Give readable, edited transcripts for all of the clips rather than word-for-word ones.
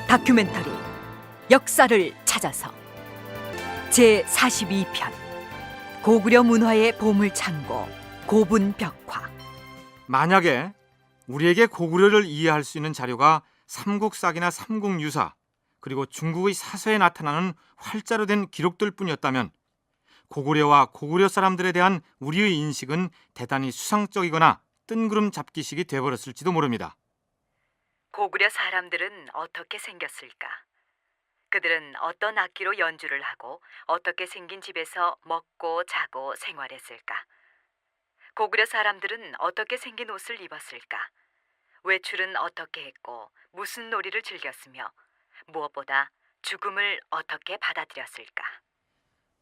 다큐멘터리 역사를 찾아서 제42편 고구려 문화의 보물창고 고분벽화. 만약에 우리에게 고구려를 이해할 수 있는 자료가 삼국사기나 삼국유사 그리고 중국의 사서에 나타나는 활자로 된 기록들 뿐이었다면 고구려와 고구려 사람들에 대한 우리의 인식은 대단히 수상적이거나 뜬구름 잡기식이 되어버렸을지도 모릅니다. 고구려 사람들은 어떻게 생겼을까? 그들은 어떤 악기로 연주를 하고 어떻게 생긴 집에서 먹고 자고 생활했을까? 고구려 사람들은 어떻게 생긴 옷을 입었을까? 외출은 어떻게 했고 무슨 놀이를 즐겼으며 무엇보다 죽음을 어떻게 받아들였을까?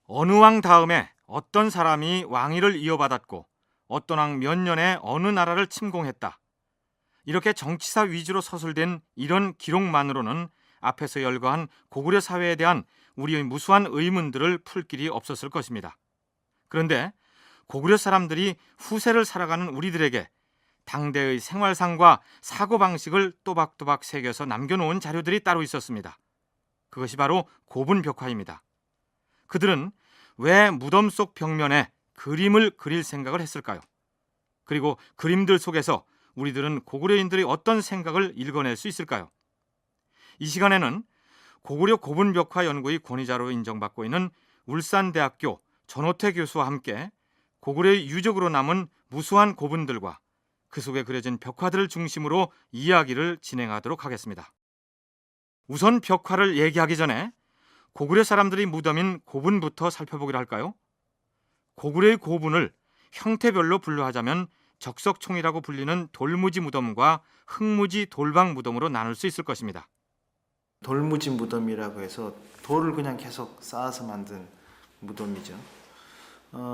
어느 왕 다음에 어떤 사람이 왕위를 이어받았고 어떤 왕 몇 년에 어느 나라를 침공했다. 이렇게 정치사 위주로 서술된 이런 기록만으로는 앞에서 열거한 고구려 사회에 대한 우리의 무수한 의문들을 풀 길이 없었을 것입니다. 그런데 고구려 사람들이 후세를 살아가는 우리들에게 당대의 생활상과 사고방식을 또박또박 새겨서 남겨놓은 자료들이 따로 있었습니다. 그것이 바로 고분벽화입니다. 그들은 왜 무덤 속 벽면에 그림을 그릴 생각을 했을까요? 그리고 그림들 속에서 우리들은 고구려인들의 어떤 생각을 읽어낼 수 있을까요? 이 시간에는 고구려 고분벽화 연구의 권위자로 인정받고 있는 울산대학교 전호태 교수와 함께 고구려의 유적으로 남은 무수한 고분들과 그 속에 그려진 벽화들을 중심으로 이야기를 진행하도록 하겠습니다. 우선 벽화를 얘기하기 전에 고구려 사람들의 무덤인 고분부터 살펴보기로 할까요? 고구려의 고분을 형태별로 분류하자면 적석총이라고 불리는 돌무지 무덤과 흙무지 돌방 무덤으로 나눌 수 있을 것입니다. 돌무지 무덤이라고 해서 돌을 그냥 계속 쌓아서 만든 무덤이죠.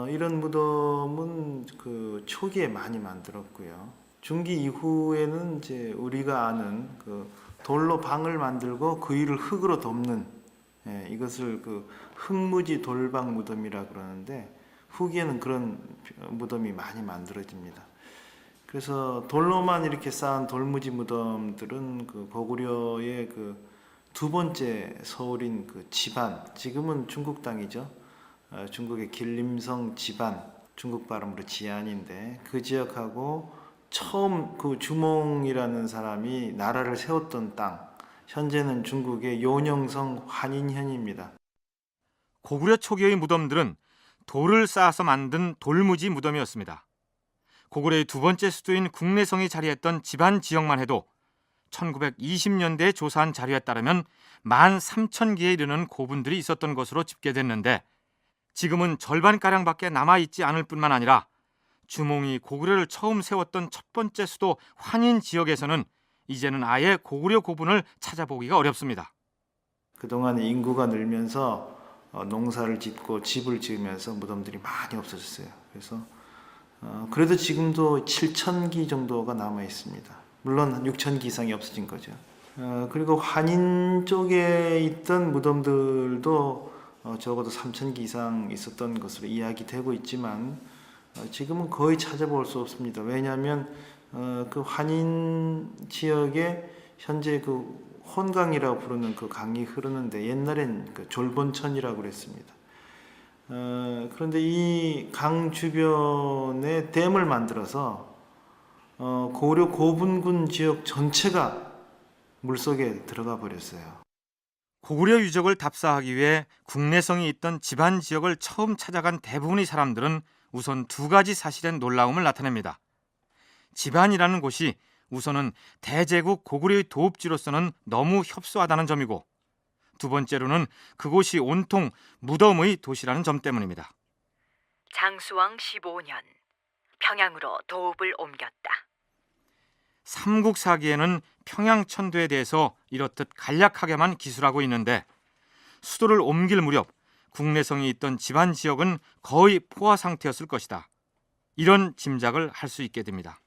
이런 무덤은 그 초기에 많이 만들었고요. 중기 이후에는 이제 우리가 아는 그 돌로 방을 만들고 그 위를 흙으로 덮는 이것을 그 흙무지 돌방 무덤이라고 그러는데 후기에는 그런 무덤이 많이 만들어집니다. 그래서 돌로만 이렇게 쌓은 돌무지 무덤들은 그 고구려의 그 두 번째 서울인 그 지반, 지금은 중국 땅이죠. 중국의 길림성 지반, 중국 발음으로 지안인데 그 지역하고 처음 그 주몽이라는 사람이 나라를 세웠던 땅, 현재는 중국의 요녕성 환인현입니다. 고구려 초기의 무덤들은 돌을 쌓아서 만든 돌무지 무덤이었습니다. 고구려의 두 번째 수도인 국내성이 자리했던 지반 지역만 해도 1920년대에 조사한 자료에 따르면 13,000개에 이르는 고분들이 있었던 것으로 집계됐는데 지금은 절반가량밖에 남아있지 않을 뿐만 아니라 주몽이 고구려를 처음 세웠던 첫 번째 수도 환인 지역에서는 이제는 아예 고구려 고분을 찾아보기가 어렵습니다. 그동안 인구가 늘면서 농사를 짓고 집을 지으면서 무덤들이 많이 없어졌어요. 그래서 그래도 지금도 7,000기 정도가 남아 있습니다. 물론 6,000기 이상이 없어진 거죠. 그리고 환인 쪽에 있던 무덤들도 적어도 3,000기 이상 있었던 것으로 이야기되고 있지만 지금은 거의 찾아볼 수 없습니다. 왜냐하면 그 환인 지역에 현재 그 혼강이라고 부르는 그 강이 흐르는데 옛날엔 그 졸본천이라고 그랬습니다. 그런데 이 강 주변에 댐을 만들어서 고려 고분군 지역 전체가 물속에 들어가 버렸어요. 고구려 유적을 답사하기 위해 국내성이 있던 지반 지역을 처음 찾아간 대부분의 사람들은 우선 두 가지 사실에 놀라움을 나타냅니다. 지반이라는 곳이 우선은 대제국 고구려의 도읍지로서는 너무 협소하다는 점이고 두 번째로는 그곳이 온통 무덤의 도시라는 점 때문입니다. 장수왕 15년 평양으로 도읍을 옮겼다. 삼국사기에는 평양천도에 대해서 이렇듯 간략하게만 기술하고 있는데 수도를 옮길 무렵 국내성이 있던 지반 지역은 거의 포화 상태였을 것이다. 이런 짐작을 할 수 있게 됩니다.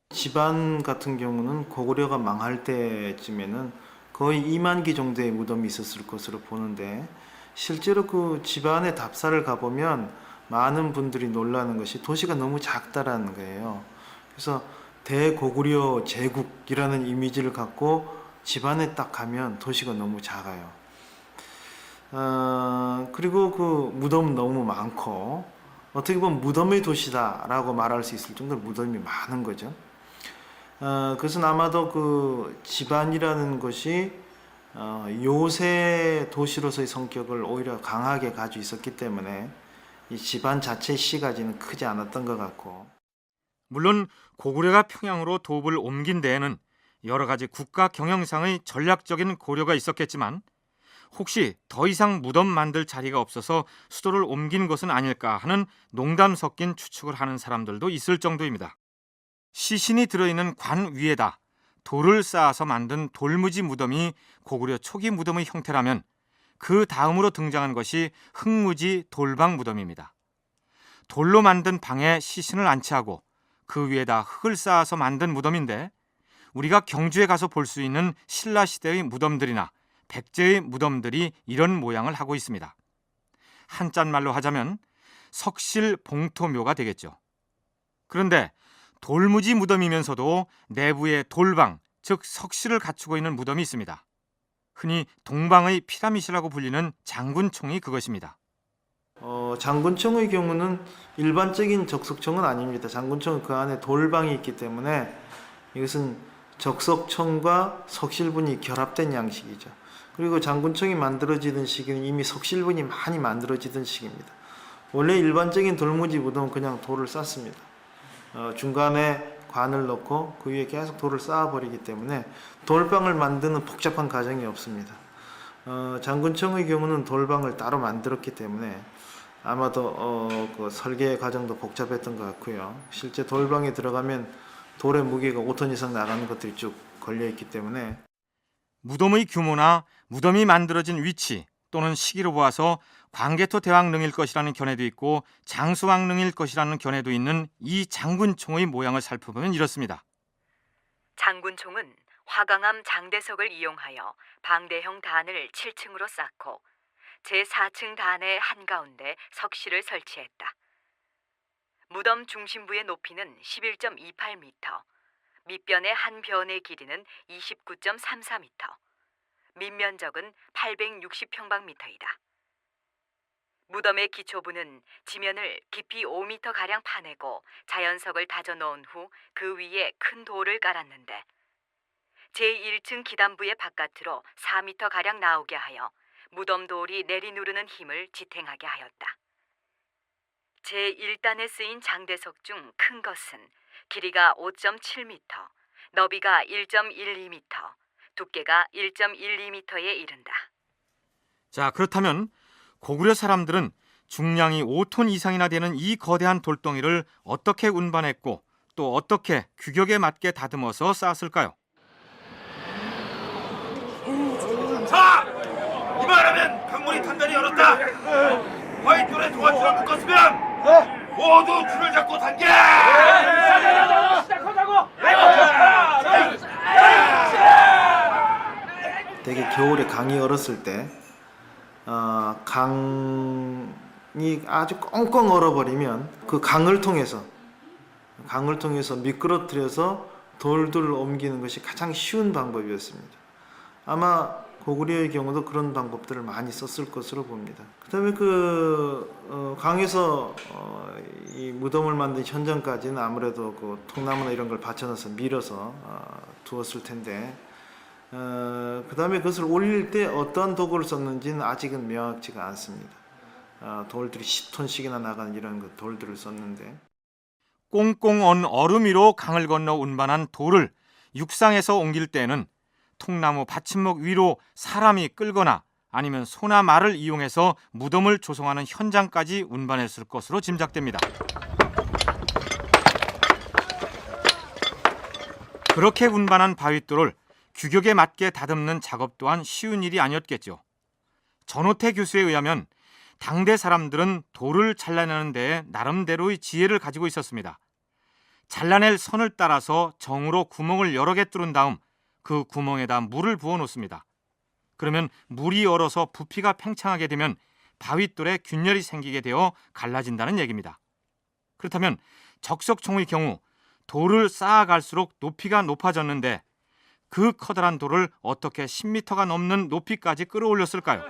지반 같은 경우는 고구려가 망할 때쯤에는 거의 2만 기 정도의 무덤이 있었을 것으로 보는데 실제로 그 지반의 답사를 가보면 많은 분들이 놀라는 것이 도시가 너무 작다라는 거예요. 그래서 대고구려 제국이라는 이미지를 갖고 집안에 딱 가면 도시가 너무 작아요. 그리고 그 무덤 너무 많고 어떻게 보면 무덤의 도시다라고 말할 수 있을 정도로 무덤이 많은 거죠. 그것은 아마도 그 집안이라는 것이 요새 도시로서의 성격을 오히려 강하게 가지고 있었기 때문에 이 집안 자체의 시가지는 크지 않았던 것 같고. 물론 고구려가 평양으로 도읍을 옮긴 데에는 여러 가지 국가 경영상의 전략적인 고려가 있었겠지만 혹시 더 이상 무덤 만들 자리가 없어서 수도를 옮긴 것은 아닐까 하는 농담 섞인 추측을 하는 사람들도 있을 정도입니다. 시신이 들어있는 관 위에다 돌을 쌓아서 만든 돌무지 무덤이 고구려 초기 무덤의 형태라면 그 다음으로 등장한 것이 흙무지 돌방 무덤입니다. 돌로 만든 방에 시신을 안치하고 그 위에다 흙을 쌓아서 만든 무덤인데 우리가 경주에 가서 볼 수 있는 신라시대의 무덤들이나 백제의 무덤들이 이런 모양을 하고 있습니다. 한자말로 하자면 석실봉토묘가 되겠죠. 그런데 돌무지 무덤이면서도 내부에 돌방, 즉 석실을 갖추고 있는 무덤이 있습니다. 흔히 동방의 피라밋이라고 불리는 장군총이 그것입니다. 장군총의 경우는 일반적인 적석총은 아닙니다. 장군총은 그 안에 돌방이 있기 때문에 이것은 적석총과 석실분이 결합된 양식이죠. 그리고 장군총이 만들어지던 시기는 이미 석실분이 많이 만들어지던 시기입니다. 원래 일반적인 돌무지 무덤은 그냥 돌을 쌓습니다. 중간에 관을 넣고 그 위에 계속 돌을 쌓아버리기 때문에 돌방을 만드는 복잡한 과정이 없습니다. 장군총의 경우는 돌방을 따로 만들었기 때문에 아마도 그 설계 과정도 복잡했던 것 같고요. 실제 돌방에 들어가면 돌의 무게가 5톤 이상 나가는 것들이 쭉 걸려있기 때문에 무덤의 규모나 무덤이 만들어진 위치 또는 시기로 보아서 광개토 대왕릉일 것이라는 견해도 있고 장수왕릉일 것이라는 견해도 있는 이 장군총의 모양을 살펴보면 이렇습니다. 장군총은 화강암 장대석을 이용하여 방대형 단을 7층으로 쌓고 제4층 단의 한가운데 석실을 설치했다. 무덤 중심부의 높이는 11.28m, 밑변의 한 변의 길이는 29.34m, 밑면적은 860평방미터이다. 무덤의 기초부는 지면을 깊이 5m가량 파내고 자연석을 다져 넣은 후 그 위에 큰 돌을 깔았는데 제1층 기단부의 바깥으로 4m가량 나오게 하여 무덤 돌이 내리누르는 힘을 지탱하게 하였다. 제1단에 쓰인 장대석 중 큰 것은 길이가 5.7m, 너비가 1.12m, 두께가 1.12m에 이른다. 자, 그렇다면 고구려 사람들은 중량이 5톤 이상이나 되는 이 거대한 돌덩이를 어떻게 운반했고 또 어떻게 규격에 맞게 다듬어서 쌓았을까요? 자! 이말하면 강문이 단단히 열었다! 화이트홀에 도화지를 묶었으면 모두 줄을 잡고 당겨! 되게 겨울에 강이 얼었을 때 강이 아주 꽁꽁 얼어버리면 그 강을 통해서 미끄러뜨려서 돌들을 옮기는 것이 가장 쉬운 방법이었습니다. 아마 고구려의 경우도 그런 방법들을 많이 썼을 것으로 봅니다. 그다음에 강에서 이 무덤을 만든 현장까지는 아무래도 그 통나무나 이런 걸 받쳐놔서 밀어서 두었을 텐데 그다음에 그것을 올릴 때 어떠한 도구를 썼는지는 아직은 명확치가 않습니다. 돌들이 10톤씩이나 나가는 이런 돌들을 썼는데 꽁꽁 언 얼음 위로 강을 건너 운반한 돌을 육상에서 옮길 때에는 통나무 받침목 위로 사람이 끌거나 아니면 소나 말을 이용해서 무덤을 조성하는 현장까지 운반했을 것으로 짐작됩니다. 그렇게 운반한 바윗돌을 규격에 맞게 다듬는 작업 또한 쉬운 일이 아니었겠죠. 전호태 교수에 의하면 당대 사람들은 돌을 잘라내는 데에 나름대로의 지혜를 가지고 있었습니다. 잘라낼 선을 따라서 정으로 구멍을 여러 개 뚫은 다음 그 구멍에다 물을 부어 놓습니다. 그러면 물이 얼어서 부피가 팽창하게 되면 바윗돌에 균열이 생기게 되어 갈라진다는 얘기입니다. 그렇다면 적석총의 경우 돌을 쌓아갈수록 높이가 높아졌는데 그 커다란 돌을 어떻게 10m가 넘는 높이까지 끌어올렸을까요?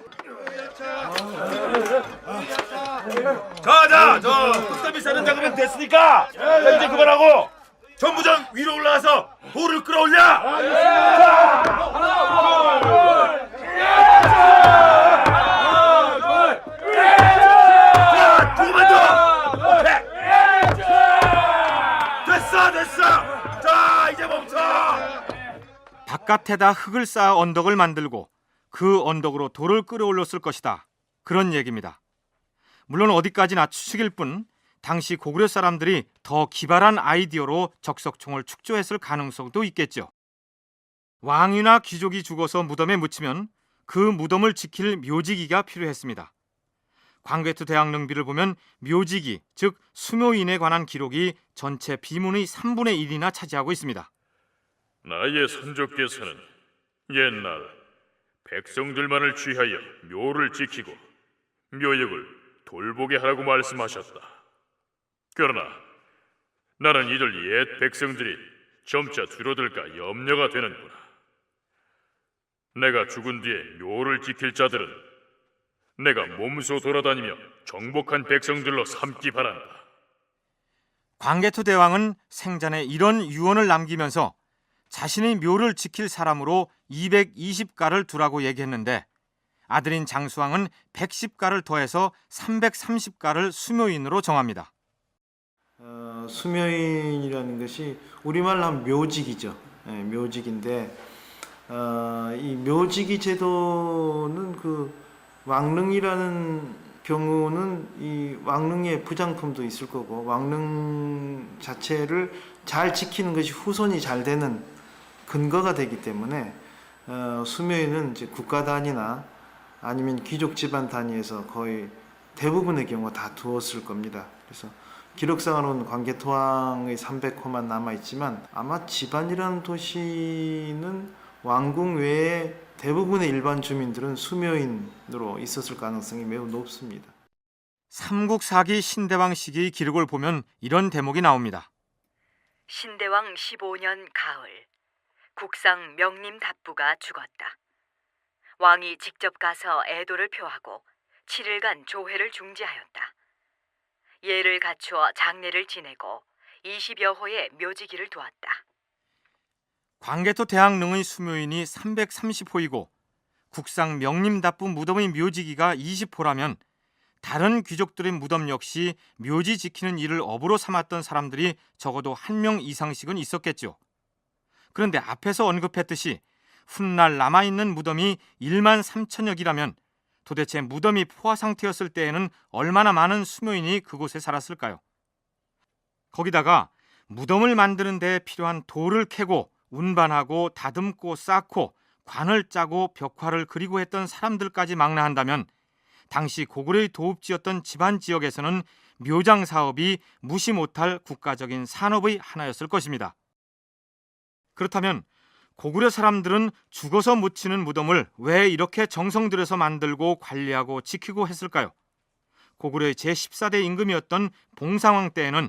자자, 저 뚝섬이 싸는 작업은 됐으니까 자, 이제 그만하고 전부전 위로 올라가서 돌을 끌어올려. 자, 조금만 더. 됐어. 자, 이제 멈춰. 바깥에다 흙을 쌓아 언덕을 만들고 그 언덕으로 돌을 끌어올렸을 것이다. 그런 얘기입니다. 물론 어디까지나 추측일 뿐 당시 고구려 사람들이 더 기발한 아이디어로 적석총을 축조했을 가능성도 있겠죠. 왕이나 귀족이 죽어서 무덤에 묻히면 그 무덤을 지킬 묘지기가 필요했습니다. 광개토 대학 능비를 보면 묘지기, 즉 수묘인에 관한 기록이 전체 비문의 3분의 1이나 차지하고 있습니다. 나의 선조께서는 옛날 백성들만을 취하여 묘를 지키고 묘역을 돌보게 하라고 말씀하셨다. 그러나 나는 이들 옛 백성들이 점차 줄어들까 염려가 되는구나. 내가 죽은 뒤에 묘를 지킬 자들은 내가 몸소 돌아다니며 정복한 백성들로 삼기 바란다. 광개토 대왕은 생전에 이런 유언을 남기면서 자신의 묘를 지킬 사람으로 220가를 두라고 얘기했는데 아들인 장수왕은 110가를 더해서 330가를 수묘인으로 정합니다. 수묘인이라는 것이 우리말로 하면 묘직이죠. 묘직인데 이 묘직이 제도는 그 왕릉이라는 경우는 이 왕릉의 부장품도 있을 거고 왕릉 자체를 잘 지키는 것이 후손이 잘 되는 근거가 되기 때문에 수묘인은 이제 국가 단위나 아니면 귀족 집안 단위에서 거의 대부분의 경우가 다 두었을 겁니다. 그래서 기록상으로는 광개토왕의 300호만 남아 있지만 아마 집안이라는 도시는 왕궁 외에 대부분의 일반 주민들은 수묘인으로 있었을 가능성이 매우 높습니다. 삼국사기 신대왕 시기의 기록을 보면 이런 대목이 나옵니다. 신대왕 15년 가을, 국상 명림 답부가 죽었다. 왕이 직접 가서 애도를 표하고 7일간 조회를 중지하였다. 예를 갖추어 장례를 지내고 20여 호의 묘지기를 두었다. 광개토 대학릉의 수묘인이 330호이고 국상 명림답부 무덤의 묘지기가 20호라면 다른 귀족들의 무덤 역시 묘지 지키는 일을 업으로 삼았던 사람들이 적어도 1명 이상씩은 있었겠죠. 그런데 앞에서 언급했듯이 훗날 남아있는 무덤이 1만 3천여 기라면 도대체 무덤이 포화 상태였을 때에는 얼마나 많은 수묘인이 그곳에 살았을까요? 거기다가 무덤을 만드는 데 필요한 돌을 캐고 운반하고 다듬고 쌓고 관을 짜고 벽화를 그리고 했던 사람들까지 망라한다면 당시 고구려의 도읍지였던 집안 지역에서는 묘장 사업이 무시 못할 국가적인 산업의 하나였을 것입니다. 그렇다면 고구려 사람들은 죽어서 묻히는 무덤을 왜 이렇게 정성 들여서 만들고 관리하고 지키고 했을까요? 고구려의 제14대 임금이었던 봉상왕 때에는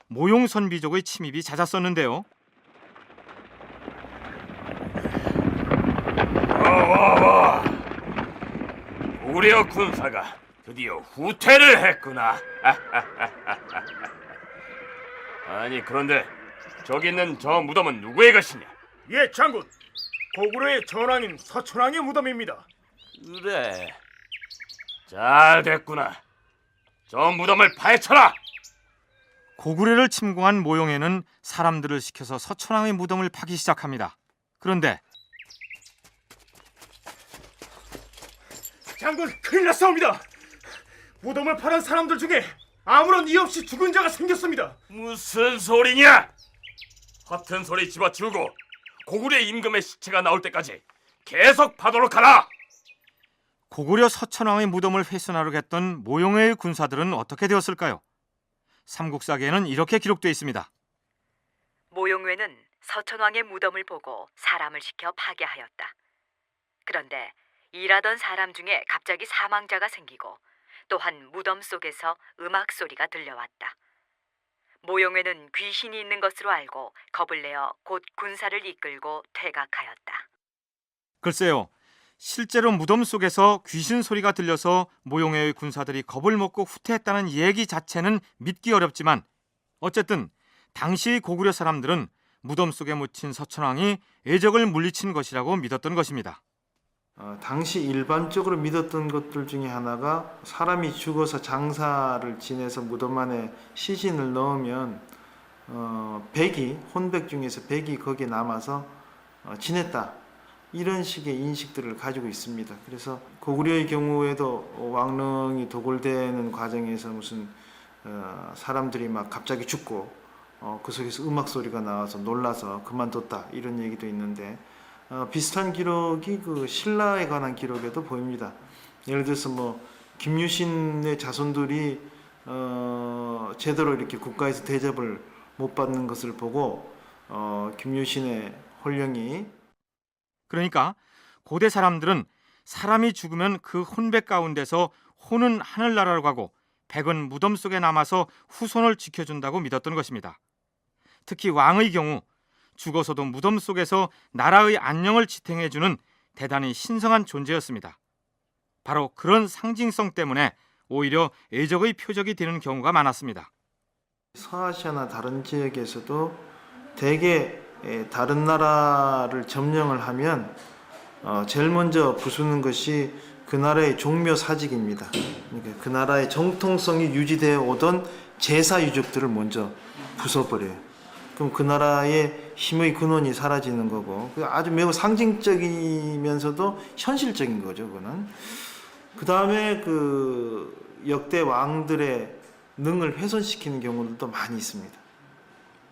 모용선비족의 침입이 잦았었는데요. 와. 고구려 군사가 드디어 후퇴를 했구나. 아니 그런데 저기 있는 저 무덤은 누구의 것이냐? 예, 장군. 고구려의 전왕인 서천왕의 무덤입니다. 그래. 잘 됐구나. 저 무덤을 파헤쳐라. 고구려를 침공한 모용에는 사람들을 시켜서 서천왕의 무덤을 파기 시작합니다. 그런데 장군, 큰일 났사옵니다. 무덤을 파는 사람들 중에 아무런 이유 없이 죽은 자가 생겼습니다. 무슨 소리냐? 허튼 소리 집어치우고 고구려 임금의 시체가 나올 때까지 계속 파도록 하라. 고구려 서천왕의 무덤을 훼손하려고 했던 모용의 군사들은 어떻게 되었을까요? 삼국사기에는 이렇게 기록되어 있습니다. 모용회는 서천왕의 무덤을 보고 사람을 시켜 파괴하였다. 그런데 일하던 사람 중에 갑자기 사망자가 생기고 또한 무덤 속에서 음악 소리가 들려왔다. 모용회는 귀신이 있는 것으로 알고 겁을 내어 곧 군사를 이끌고 퇴각하였다. 글쎄요, 실제로 무덤 속에서 귀신 소리가 들려서 모용회의 군사들이 겁을 먹고 후퇴했다는 얘기 자체는 믿기 어렵지만 어쨌든 당시 고구려 사람들은 무덤 속에 묻힌 서천왕이 애적을 물리친 것이라고 믿었던 것입니다. 당시 일반적으로 믿었던 것들 중에 하나가 사람이 죽어서 장사를 지내서 무덤 안에 시신을 넣으면 백이, 혼백 중에서 백이 거기에 남아서 지냈다, 이런 식의 인식들을 가지고 있습니다. 그래서 고구려의 경우에도 왕릉이 도굴되는 과정에서 무슨 사람들이 막 갑자기 죽고 그 속에서 음악 소리가 나와서 놀라서 그만뒀다, 이런 얘기도 있는데 비슷한 기록이 그 신라에 관한 기록에도 보입니다. 예를 들어서 뭐 김유신의 자손들이 제대로 이렇게 국가에서 대접을 못 받는 것을 보고 김유신의 혼령이, 그러니까 고대 사람들은 사람이 죽으면 그 혼백 가운데서 혼은 하늘나라로 가고 백은 무덤 속에 남아서 후손을 지켜준다고 믿었던 것입니다. 특히 왕의 경우 죽어서도 무덤 속에서 나라의 안녕을 지탱해주는 대단히 신성한 존재였습니다. 바로 그런 상징성 때문에 오히려 애적의 표적이 되는 경우가 많았습니다. 서아시아나 다른 지역에서도 대개 다른 나라를 점령을 하면 제일 먼저 부수는 것이 그 나라의 종묘 사직입니다. 그러니까 그 나라의 정통성이 유지되어 오던 제사 유적들을 먼저 부숴버려요. 그럼 그 나라의 힘의 근원이 사라지는 거고, 아주 매우 상징적이면서도 현실적인 거죠. 그거는. 그 다음에 그 역대 왕들의 능을 훼손시키는 경우도 많이 있습니다.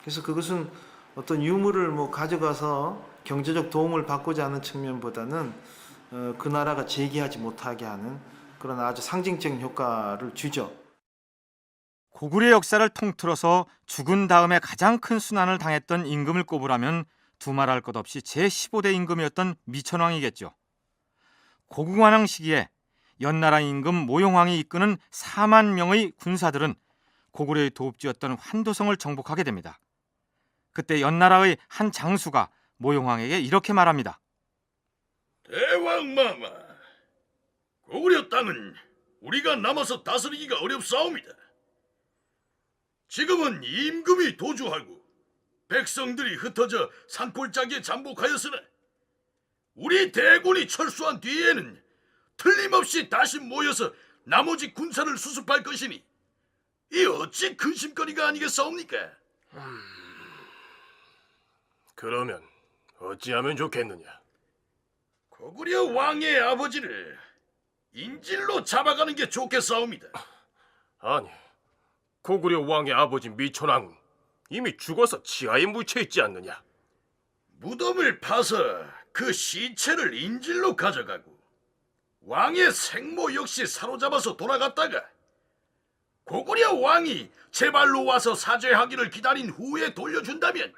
그래서 그것은 어떤 유물을 뭐 가져가서 경제적 도움을 받고자 하는 측면보다는 그 나라가 재기하지 못하게 하는 그런 아주 상징적인 효과를 주죠. 고구려 역사를 통틀어서 죽은 다음에 가장 큰 순환을 당했던 임금을 꼽으라면 두말할 것 없이 제15대 임금이었던 미천왕이겠죠. 고궁한왕 시기에 연나라 임금 모용왕이 이끄는 4만 명의 군사들은 고구려의 도읍지였던 환도성을 정복하게 됩니다. 그때 연나라의 한 장수가 모용왕에게 이렇게 말합니다. 대왕마마, 고구려 땅은 우리가 남아서 다스리기가 어렵사옵니다. 지금은 임금이 도주하고 백성들이 흩어져 산골짜기에 잠복하였으나 우리 대군이 철수한 뒤에는 틀림없이 다시 모여서 나머지 군사를 수습할 것이니 이 어찌 근심거리가 아니겠사옵니까? 그러면 어찌하면 좋겠느냐? 고구려 왕의 아버지를 인질로 잡아가는 게 좋겠사옵니다. 아니, 고구려 왕의 아버지 미천왕은 이미 죽어서 지하에 묻혀 있지 않느냐? 무덤을 파서 그 시체를 인질로 가져가고 왕의 생모 역시 사로잡아서 돌아갔다가 고구려 왕이 제발로 와서 사죄하기를 기다린 후에 돌려준다면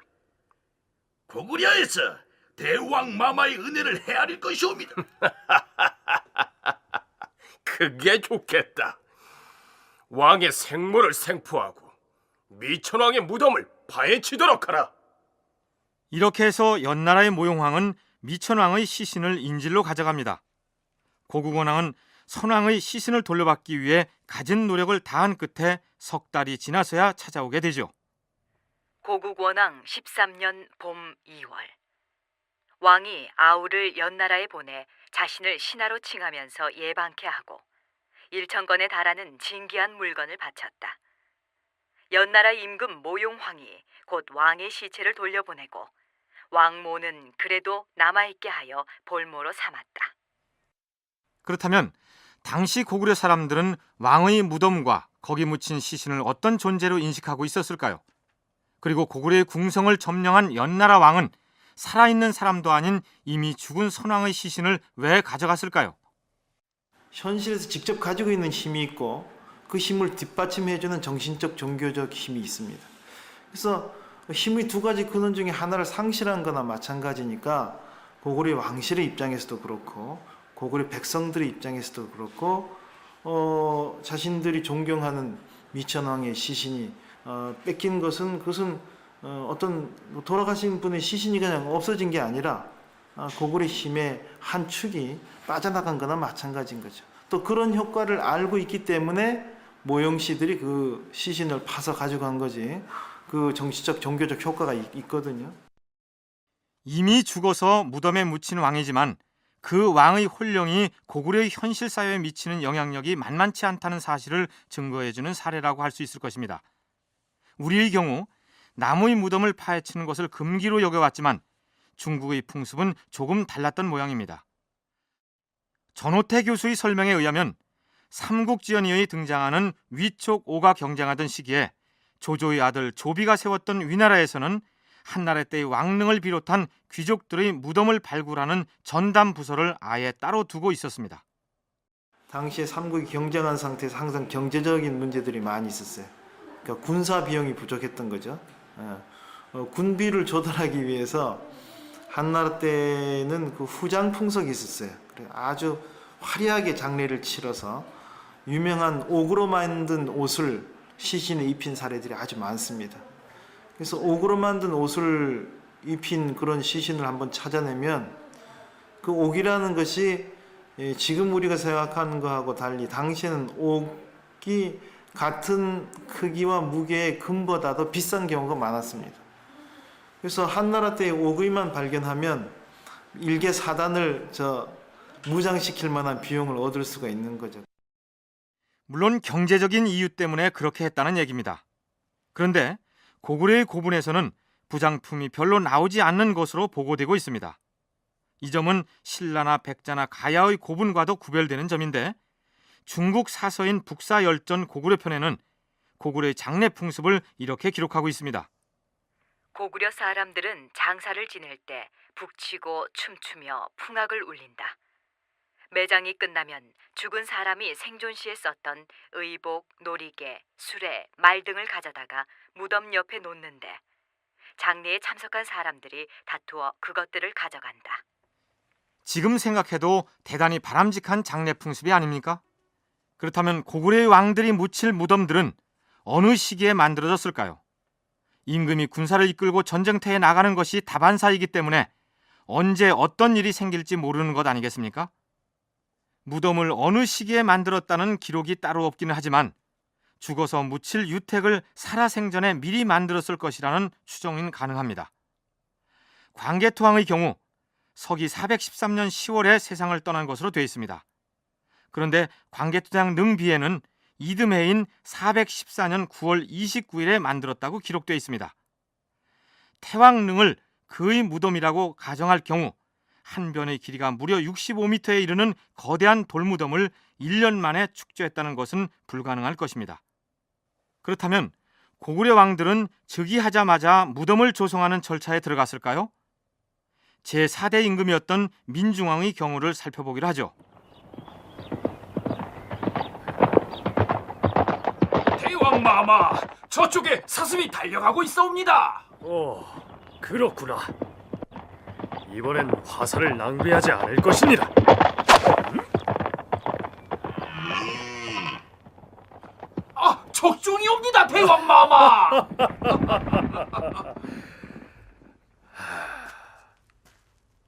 고구려에서 대왕 마마의 은혜를 헤아릴 것이옵니다. 그게 좋겠다. 왕의 생모를 생포하고 미천왕의 무덤을 파헤치도록 하라. 이렇게 해서 연나라의 모용왕은 미천왕의 시신을 인질로 가져갑니다. 고궁원왕은 선왕의 시신을 돌려받기 위해 가진 노력을 다한 끝에 석 달이 지나서야 찾아오게 되죠. 고국원왕 13년 봄 2월, 왕이 아우를 연나라에 보내 자신을 신하로 칭하면서 예방케 하고 1,000건에 달하는 진귀한 물건을 바쳤다. 연나라 임금 모용황이 곧 왕의 시체를 돌려보내고 왕모는 그래도 남아있게 하여 볼모로 삼았다. 그렇다면 당시 고구려 사람들은 왕의 무덤과 거기 묻힌 시신을 어떤 존재로 인식하고 있었을까요? 그리고 고구려의 궁성을 점령한 연나라 왕은 살아있는 사람도 아닌 이미 죽은 선왕의 시신을 왜 가져갔을까요? 현실에서 직접 가지고 있는 힘이 있고 그 힘을 뒷받침해주는 정신적 종교적 힘이 있습니다. 그래서 힘의 두 가지 근원 중에 하나를 상실한 거나 마찬가지니까 고구려 왕실의 입장에서도 그렇고 고구려 백성들의 입장에서도 그렇고 자신들이 존경하는 미천왕의 시신이 뺏긴 것은 그것은 어떤 돌아가신 분의 시신이 그냥 없어진 게 아니라 고구려 힘의 한 축이 빠져나간 거나 마찬가지인 거죠. 또 그런 효과를 알고 있기 때문에 모형씨들이 그 시신을 파서 가져간 거지. 그 정치적 종교적 효과가 있거든요. 이미 죽어서 무덤에 묻힌 왕이지만 그 왕의 혼령이 고구려의 현실 사회에 미치는 영향력이 만만치 않다는 사실을 증거해주는 사례라고 할 수 있을 것입니다. 우리의 경우 나무의 무덤을 파헤치는 것을 금기로 여겨왔지만 중국의 풍습은 조금 달랐던 모양입니다. 전호태 교수의 설명에 의하면 삼국지연의에 등장하는 위촉 오가 경쟁하던 시기에 조조의 아들 조비가 세웠던 위나라에서는 한나라 때의 왕릉을 비롯한 귀족들의 무덤을 발굴하는 전담 부서를 아예 따로 두고 있었습니다. 당시에 삼국이 경쟁한 상태에서 항상 경제적인 문제들이 많이 있었어요. 그러니까 군사 비용이 부족했던 거죠. 군비를 조달하기 위해서 한나라 때는 그 후장 풍속이 있었어요. 아주 화려하게 장례를 치러서 유명한 옥으로 만든 옷을 시신에 입힌 사례들이 아주 많습니다. 그래서 옥으로 만든 옷을 입힌 그런 시신을 한번 찾아내면 그 옥이라는 것이 지금 우리가 생각하는 것하고 달리 당시에는 옥이 같은 크기와 무게의 금보다도 비싼 경우가 많았습니다. 그래서 한나라 때의 옥의만 발견하면 일개 사단을 무장시킬 만한 비용을 얻을 수가 있는 거죠. 물론 경제적인 이유 때문에 그렇게 했다는 얘기입니다. 그런데 고구려의 고분에서는 부장품이 별로 나오지 않는 것으로 보고되고 있습니다. 이 점은 신라나 백자나 가야의 고분과도 구별되는 점인데 중국 사서인 북사열전 고구려편에는 고구려의 장례 풍습을 이렇게 기록하고 있습니다. 고구려 사람들은 장사를 지낼 때 북치고 춤추며 풍악을 울린다. 매장이 끝나면 죽은 사람이 생존 시에 썼던 의복, 놀이개, 수레, 말 등을 가져다가 무덤 옆에 놓는데 장례에 참석한 사람들이 다투어 그것들을 가져간다. 지금 생각해도 대단히 바람직한 장례 풍습이 아닙니까? 그렇다면 고구려의 왕들이 묻힐 무덤들은 어느 시기에 만들어졌을까요? 임금이 군사를 이끌고 전쟁터에 나가는 것이 다반사이기 때문에 언제 어떤 일이 생길지 모르는 것 아니겠습니까? 무덤을 어느 시기에 만들었다는 기록이 따로 없기는 하지만 죽어서 묻힐 유택을 살아생전에 미리 만들었을 것이라는 추정은 가능합니다. 광개토왕의 경우 서기 413년 10월에 세상을 떠난 것으로 되어 있습니다. 그런데 광개토당 능비에는 이듬해인 414년 9월 29일에 만들었다고 기록되어 있습니다. 태왕릉을 그의 무덤이라고 가정할 경우 한 변의 길이가 무려 65m에 이르는 거대한 돌무덤을 1년 만에 축조했다는 것은 불가능할 것입니다. 그렇다면 고구려 왕들은 즉위하자마자 무덤을 조성하는 절차에 들어갔을까요? 제4대 임금이었던 민중왕의 경우를 살펴보기로 하죠. 대왕마마, 저쪽에 사슴이 달려가고 있사옵니다. 그렇구나. 이번엔 화살을 낭비하지 않을 것이니라. 적중이 옵니다, 대왕마마.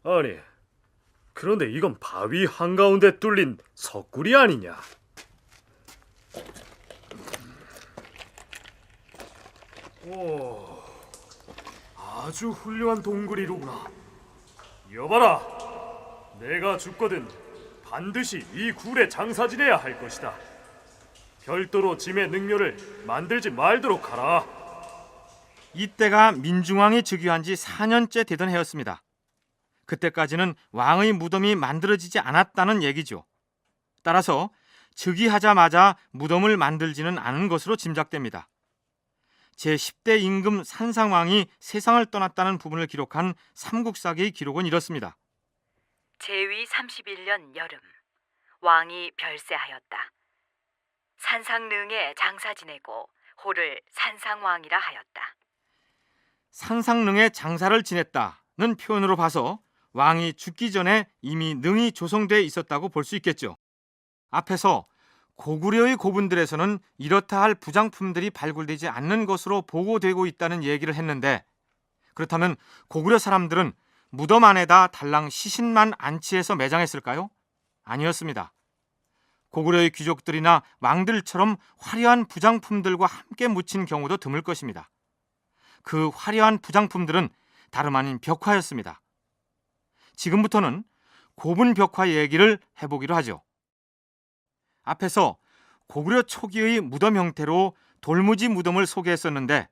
아니, 그런데 이건 바위 한가운데 뚫린 석굴이 아니냐? 오, 아주 훌륭한 동굴이로구나. 여봐라, 내가 죽거든 반드시 이 굴에 장사 지내야 할 것이다. 별도로 짐의 능료를 만들지 말도록 하라. 이때가 민중왕이 즉위한 지 4년째 되던 해였습니다. 그때까지는 왕의 무덤이 만들어지지 않았다는 얘기죠. 따라서 즉위하자마자 무덤을 만들지는 않은 것으로 짐작됩니다. 제10대 임금 산상왕이 세상을 떠났다는 부분을 기록한 삼국사기의 기록은 이렇습니다. 제위 31년 여름 왕이 별세하였다. 산상릉에 장사 지내고 호를 산상왕이라 하였다. 산상릉에 장사를 지냈다는 표현으로 봐서 왕이 죽기 전에 이미 능이 조성돼 있었다고 볼 수 있겠죠. 앞에서 고구려의 고분들에서는 이렇다 할 부장품들이 발굴되지 않는 것으로 보고되고 있다는 얘기를 했는데, 그렇다면 고구려 사람들은 무덤 안에다 달랑 시신만 안치해서 매장했을까요? 아니었습니다. 고구려의 귀족들이나 왕들처럼 화려한 부장품들과 함께 묻힌 경우도 드물 것입니다. 그 화려한 부장품들은 다름 아닌 벽화였습니다. 지금부터는 고분 벽화 얘기를 해보기로 하죠. 앞에서 고구려 초기의 무덤 형태로 돌무지 무덤을 소개했었는데,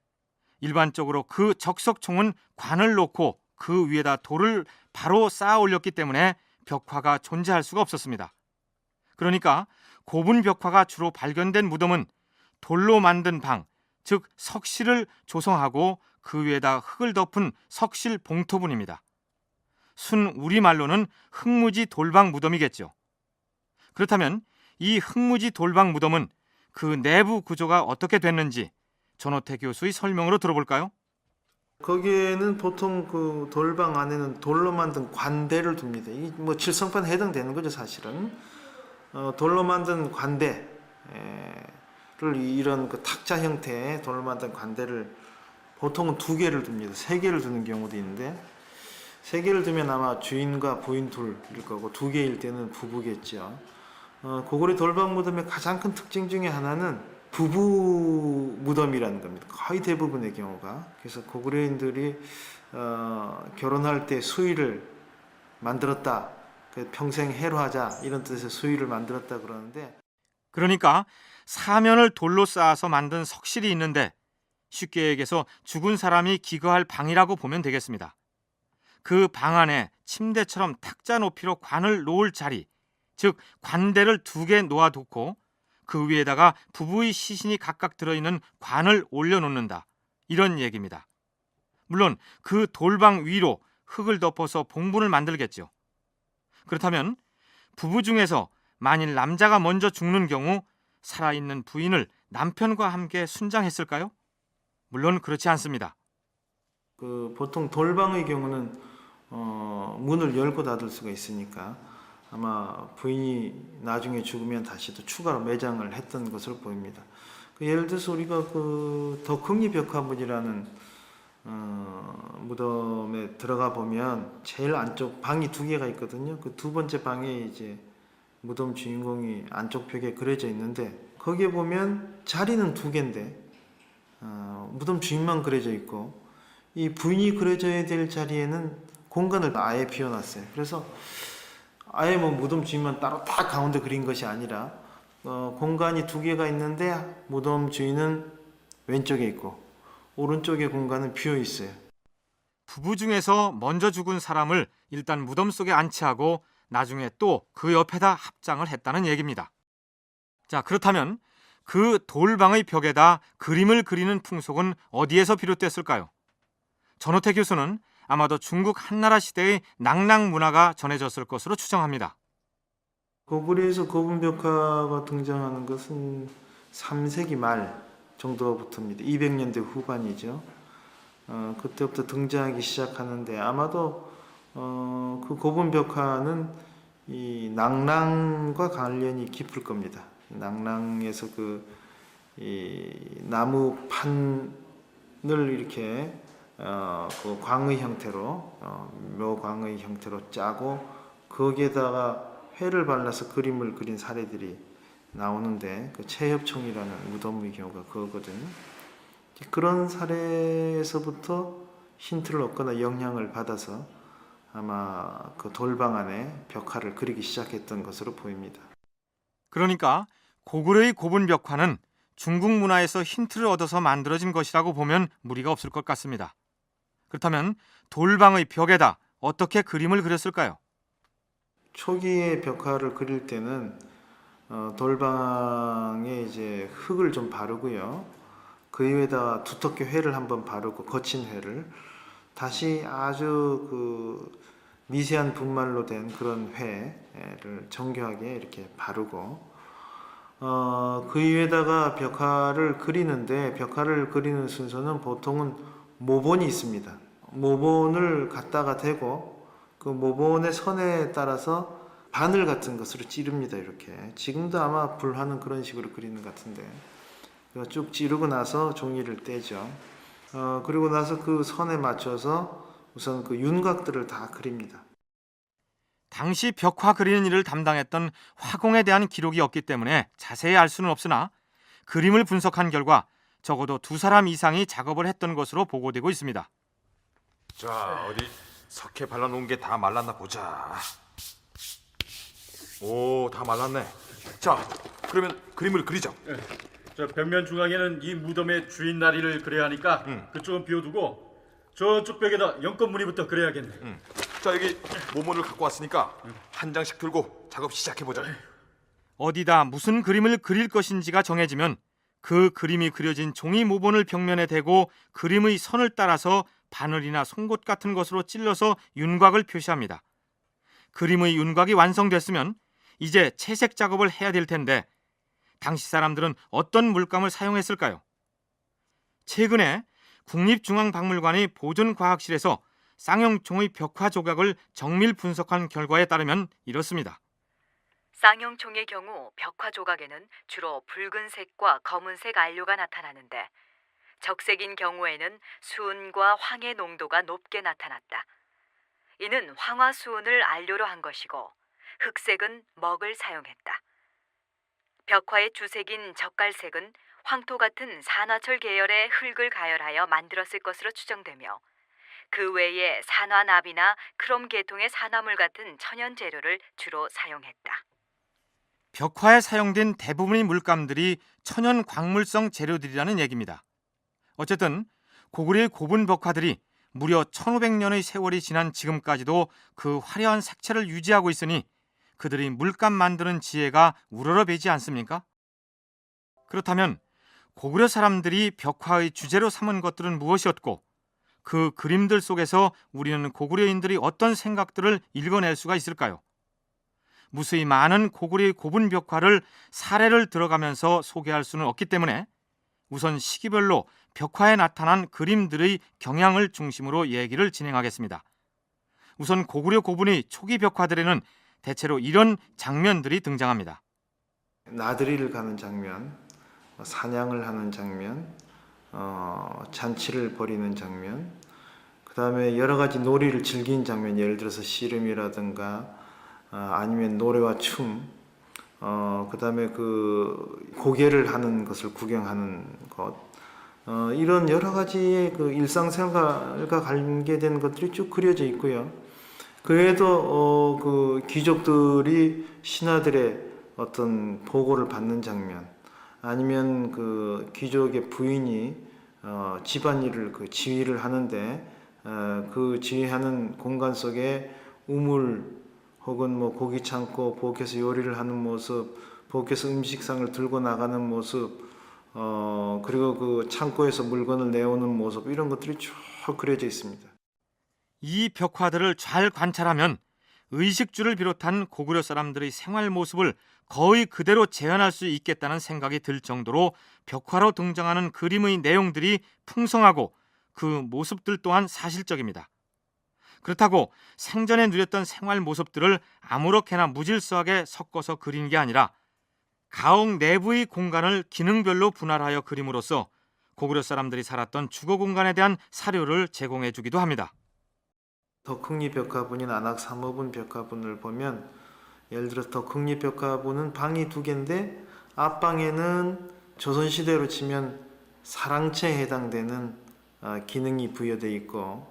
일반적으로 그 적석총은 관을 놓고 그 위에다 돌을 바로 쌓아 올렸기 때문에 벽화가 존재할 수가 없었습니다. 그러니까 고분 벽화가 주로 발견된 무덤은 돌로 만든 방, 즉 석실을 조성하고 그 위에다 흙을 덮은 석실 봉토분입니다. 순 우리말로는 흙무지 돌방 무덤이겠죠. 그렇다면 이 흙무지 돌방 무덤은 그 내부 구조가 어떻게 됐는지 전호태 교수의 설명으로 들어볼까요? 거기에는 보통 그 돌방 안에는 돌로 만든 관대를 둡니다. 이게 뭐 칠성판 해당되는 거죠, 사실은. 돌로 만든 관대를, 이런 그 탁자 형태의 돌로 만든 관대를 보통은 2개를 둡니다. 3개를 두는 경우도 있는데, 3개를 두면 아마 주인과 부인 둘일 거고, 2개일 때는 부부겠죠. 고구려 돌방 무덤의 가장 큰 특징 중에 하나는 부부 무덤이라는 겁니다. 거의 대부분의 경우가. 그래서 고구려인들이 결혼할 때 수의를 만들었다, 평생 해로하자 이런 뜻의 수의를 만들었다 그러는데, 그러니까 사면을 돌로 쌓아서 만든 석실이 있는데, 쉽게 얘기해서 죽은 사람이 기거할 방이라고 보면 되겠습니다. 그 방 안에 침대처럼 탁자 높이로 관을 놓을 자리, 즉 관대를 2개 놓아두고 그 위에다가 부부의 시신이 각각 들어있는 관을 올려놓는다, 이런 얘기입니다. 물론 그 돌방 위로 흙을 덮어서 봉분을 만들겠죠. 그렇다면 부부 중에서 만일 남자가 먼저 죽는 경우 살아있는 부인을 남편과 함께 순장했을까요? 물론 그렇지 않습니다. 보통 돌방의 경우는 문을 열고 닫을 수가 있으니까 아마 부인이 나중에 죽으면 다시 또 추가로 매장을 했던 것으로 보입니다. 예를 들어서 우리가 그 덕흥리 벽화문이라는 무덤에 들어가 보면 제일 안쪽 방이 2개가 있거든요. 그 2번째 방에 이제 무덤 주인공이 안쪽 벽에 그려져 있는데, 거기에 보면 자리는 2개인데 무덤 주인만 그려져 있고, 이 부인이 그려져야 될 자리에는 공간을 아예 비워놨어요. 그래서 아예 뭐 무덤 주인만 따로 딱 가운데 그린 것이 아니라 공간이 2개가 있는데 무덤 주인은 왼쪽에 있고 오른쪽에 공간은 비어 있어요. 부부 중에서 먼저 죽은 사람을 일단 무덤 속에 안치하고 나중에 또 그 옆에다 합장을 했다는 얘기입니다. 자, 그렇다면 그 돌방의 벽에다 그림을 그리는 풍속은 어디에서 비롯됐을까요? 전호태 교수는 아마도 중국 한나라 시대의 낭랑 문화가 전해졌을 것으로 추정합니다. 고구려에서 고분벽화가 등장하는 것은 3세기 말 정도부터입니다. 200년대 후반이죠. 그때부터 등장하기 시작하는데, 아마도 그 고분벽화는 이 낭랑과 관련이 깊을 겁니다. 낭랑에서 이 나무 판을 이렇게 그 광의 형태로, 묘광의 형태로 짜고 거기에다가 회를 발라서 그림을 그린 사례들이 나오는데, 그 채협총이라는 무덤의 경우가 그거거든요. 그런 사례에서부터 힌트를 얻거나 영향을 받아서 아마 그 돌방 안에 벽화를 그리기 시작했던 것으로 보입니다. 그러니까 고구려의 고분 벽화는 중국 문화에서 힌트를 얻어서 만들어진 것이라고 보면 무리가 없을 것 같습니다. 그렇다면 돌방의 벽에다 어떻게 그림을 그렸을까요? 초기의 벽화를 그릴 때는 돌방에 이제 흙을 좀 바르고요. 그 위에다가 두텁게 회를 한번 바르고, 거친 회를 다시 아주 그 미세한 분말로 된 그런 회를 정교하게 이렇게 바르고, 그 위에다가 벽화를 그리는데, 벽화를 그리는 순서는 보통은 모본이 있습니다. 모본을 갖다가 대고 그 모본의 선에 따라서 바늘 같은 것으로 찌릅니다. 이렇게 지금도 아마 불화는 그런 식으로 그리는 것 같은데 쭉 찌르고 나서 종이를 떼죠. 그리고 나서 그 선에 맞춰서 우선 그 윤곽들을 다 그립니다. 당시 벽화 그리는 일을 담당했던 화공에 대한 기록이 없기 때문에 자세히 알 수는 없으나 그림을 분석한 결과 적어도 2사람 이상이 작업을 했던 것으로 보고되고 있습니다. 자, 어디 석회 발라놓은 게 다 말랐나 보자. 오, 다 말랐네. 자, 그러면 그림을 그리자. 저 벽면 중앙에는 이 무덤의 주인 나리를 그려야 하니까 그쪽은 비워두고 저쪽 벽에다 연꽃무늬부터 그려야겠네. 자, 여기 모모를 갖고 왔으니까 한 장씩 들고 작업 시작해보자. 어디다 무슨 그림을 그릴 것인지가 정해지면 그 그림이 그려진 종이 모본을 벽면에 대고 그림의 선을 따라서 바늘이나 송곳 같은 것으로 찔러서 윤곽을 표시합니다. 그림의 윤곽이 완성됐으면 이제 채색 작업을 해야 될 텐데 당시 사람들은 어떤 물감을 사용했을까요? 최근에 국립중앙박물관의 보존과학실에서 쌍용총의 벽화 조각을 정밀 분석한 결과에 따르면 이렇습니다. 쌍용총의 경우 벽화 조각에는 주로 붉은색과 검은색 안료가 나타나는데 적색인 경우에는 수은과 황의 농도가 높게 나타났다. 이는 황화수은을 안료로 한 것이고 흑색은 먹을 사용했다. 벽화의 주색인 젓갈색은 황토 같은 산화철 계열의 흙을 가열하여 만들었을 것으로 추정되며 그 외에 산화납이나 크롬 계통의 산화물 같은 천연 재료를 주로 사용했다. 벽화에 사용된 대부분의 물감들이 천연 광물성 재료들이라는 얘기입니다. 어쨌든 고구려의 고분 벽화들이 무려 1500년의 세월이 지난 지금까지도 그 화려한 색채를 유지하고 있으니 그들이 물감 만드는 지혜가 우러러배지 않습니까? 그렇다면 고구려 사람들이 벽화의 주제로 삼은 것들은 무엇이었고 그 그림들 속에서 우리는 고구려인들이 어떤 생각들을 읽어낼 수가 있을까요? 무수히 많은 고구려의 고분 벽화를 사례를 들어가면서 소개할 수는 없기 때문에 우선 시기별로 벽화에 나타난 그림들의 경향을 중심으로 얘기를 진행하겠습니다. 우선 고구려 고분의 초기 벽화들에는 대체로 이런 장면들이 등장합니다. 나들이를 가는 장면, 사냥을 하는 장면, 잔치를 벌이는 장면, 그 다음에 여러 가지 놀이를 즐긴 장면, 예를 들어서 씨름이라든가 아니면 노래와 춤, 그 다음에 그 고개를 하는 것을 구경하는 것, 이런 여러 가지의 그 일상생활과 관계된 것들이 쭉 그려져 있고요. 그 외에도 그 귀족들이 신하들의 어떤 보고를 받는 장면, 아니면 그 귀족의 부인이 집안일을 그 지휘를 하는데 그 지휘하는 공간 속에 우물 혹은 뭐 고기 창고, 부엌에서 요리를 하는 모습, 부엌에서 음식상을 들고 나가는 모습, 그리고 그 창고에서 물건을 내오는 모습, 이런 것들이 쭉 그려져 있습니다. 이 벽화들을 잘 관찰하면 의식주를 비롯한 고구려 사람들의 생활 모습을 거의 그대로 재현할 수 있겠다는 생각이 들 정도로 벽화로 등장하는 그림의 내용들이 풍성하고 그 모습들 또한 사실적입니다. 그렇다고 생전에 누렸던 생활 모습들을 아무렇게나 무질서하게 섞어서 그린 게 아니라 가옥 내부의 공간을 기능별로 분할하여 그림으로써 고구려 사람들이 살았던 주거 공간에 대한 사료를 제공해 주기도 합니다. 덕흥리 벽화분인 안악 3호분 벽화분을 보면 예를 들어 덕흥리 벽화분은 방이 2개인데 앞방에는 조선시대로 치면 사랑채에 해당되는 기능이 부여되어 있고